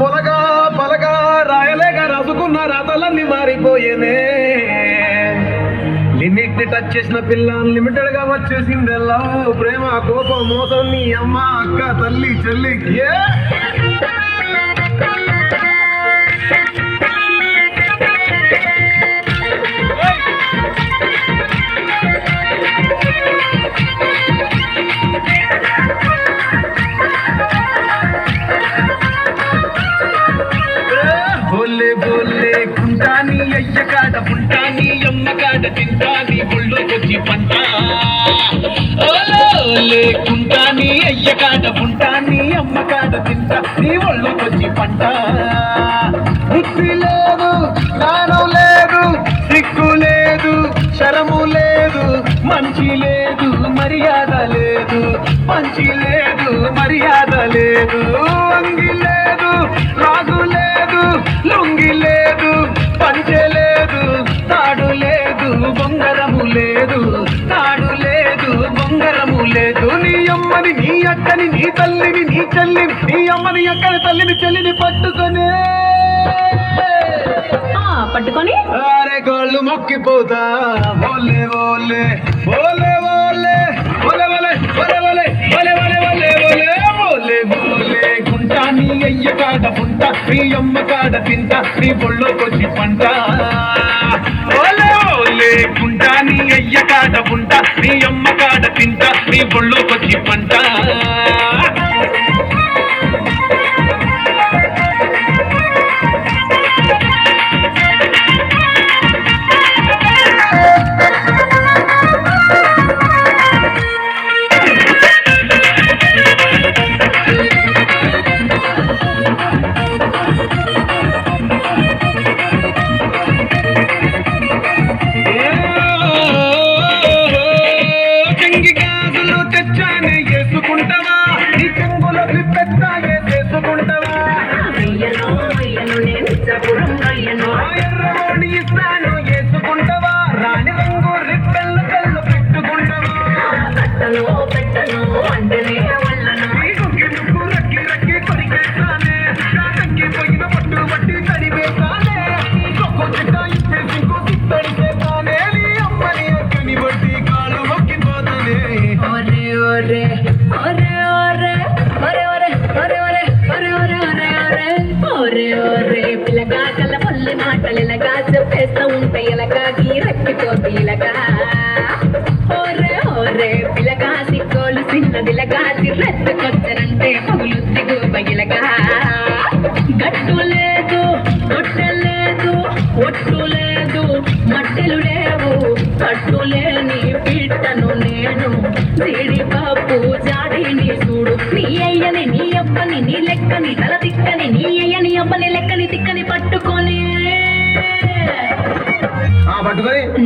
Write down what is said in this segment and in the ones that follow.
మొలగా పలగా రాయలేక రాసుకున్న రాతలన్నీ మారిపోయేనే లిమిట్ ని టచ్ చేసిన పిల్ల అన్లిమిటెడ్ గా వచ్చేసింది లవ్ ప్రేమ కోపం మోసం నీ అమ్మ అక్క తల్లి చెల్లి బోలే బోలే కుంటాని అయ్య కాడ పుంటాని అమ్మ కాడ తింటాని ఒళ్ళోకొచ్చి పంట ఓలే కుంటాని అయ్య కాడ పుంటాని అమ్మ కాడ తింటా నీ ఒళ్ళోకొచ్చి పంట బుద్ధి లేదు జ్ఞానం లేదు సిగ్గు లేదు శరము లేదు మంచి లేదు మర్యాద లేదు మంచి లేదు మర్యాద లేదు అంగి లేదు రాజు లేదు లుంగి లేదు పంచె లేదు తాడు లేదు బొంగరము లేదు తాడు లేదు బొంగరము లేదు నీ అమ్మని నీ అక్కని నీ తల్లిని నీ చెల్లిని నీ అమ్మని అక్కని తల్లిని చెల్లిని పట్టుకొని అరే గోళ్ళు మొక్కిపోతా బోలే బోలే బోలే బోలే బోలే బోలే బోలే బోలే బోలే బోలే బోలే బోలే బోలే కుంటాని అయ్య కాడ పుంట నీ అమ్మ కాడ తింటా నీ బొళ్ళోకొచ్చి పంట ఓలే ఓలే కుంటాని అయ్య కాడ పుంట నీ అమ్మ కాడ తింటా నీ బొళ్ళోకొచ్చి పంట పిల్లగా కళ్ళ పల్లె మాటలు ఇలాగా చెప్పేస్తూ ఉంటాయి ఇలాగా గీరెక్కిపోతే ఇలాగా ఓరే ఓరే పిల్లగా సిగ్గోలు చిన్నదిలగా చిర్రెత్తుకొచ్చనంటే పగులు దిగువ ఇలాగా గట్టు లేదు గొట్టె లేదు ఒట్టు లేదు మట్టెలు లేవు కట్టు లేని పిట్టను నేను జీడిపప్పు జాడిని చూడు నీ అయ్యని నీ అబ్బని నీ లెక్కని తల తిక్కని నీ అయ్యని అబ్బని లెక్కని తిక్కని పట్టుకొని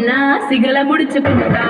నా సిగల ముడుచుకుంటా